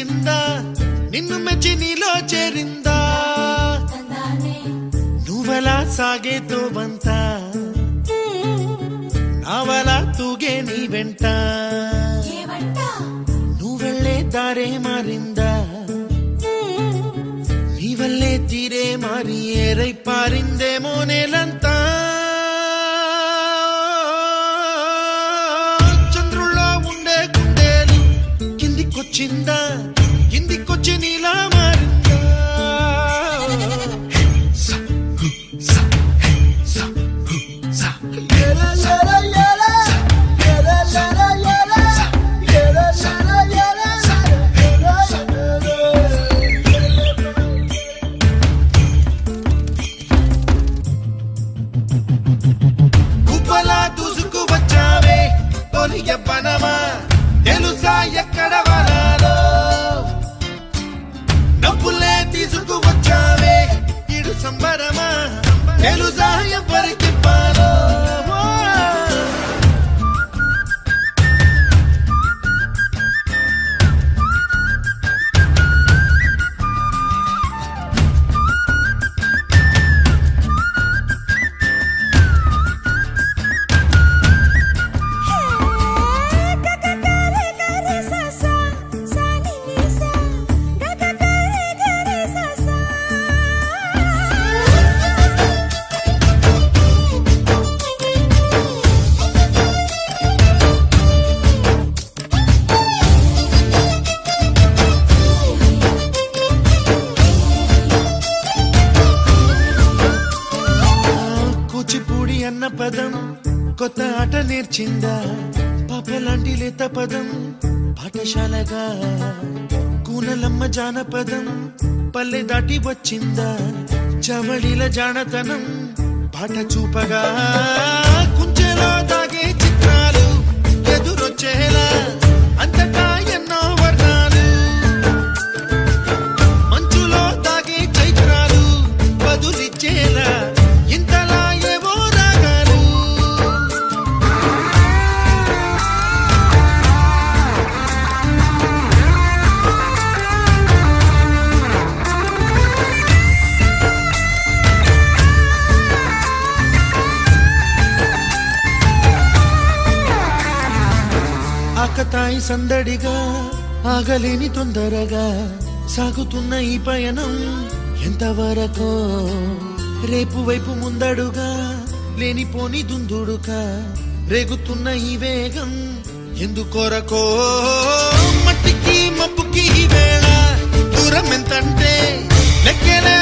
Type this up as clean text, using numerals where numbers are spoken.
వచ్చిందా నిన్ను మెచ్చి నీలో చేరిందా నువ్వలా సాగేతో బంత నావలా తూగే నీ వెంట నువ్వెళ్ళే దారే మారిందా నీ వల్లే తీరే మారి ఏరై పారిందేమో నేలంతా చంద్రుల్లో ఉండే గుండెలు కిందికొచ్చిందా కిందికొచ్చి నీలా మారిందా గుబ్బలా దూసుకు వచ్చావే తొలియ పనమా తెలుసా ఎక్కడ వరాలో డబ్బులే తీసుకు వచ్చావే ఇడు సంబరమా తెలుసా ఎవరికి పాలో కూచిపూడి అన్న పదం కొత్త ఆట నేర్చిందా పాపలాంటి లేత పదం పాఠశాలగా కూనలమ్మ జానపదం పల్లె దాటి వచ్చిందా చవళిల జానతనం పాట చూపగా కుంచెలో దాగే చిత్రాలు ఎదురొచ్చేలా అంతటా ఎన్నో వర్ణాలు మంచులో దాగే చైత్రాలు బదులిచ్చేలా ఇంతలా ఏవో రాగాలు ఆకతాయి సందడిగా ఆగలేని తొందరగా సాగుతున్న ఈ పయనం ఎంతవరకో రేపు వైపు ముందడుగా లేనిపోని దుందుడుగా రేగుతున్న ఈ వేగం ఎందుకొరకో మట్టికి మబ్బుకి ఈ వేళ దూరం ఎంతంటే లెక్కలే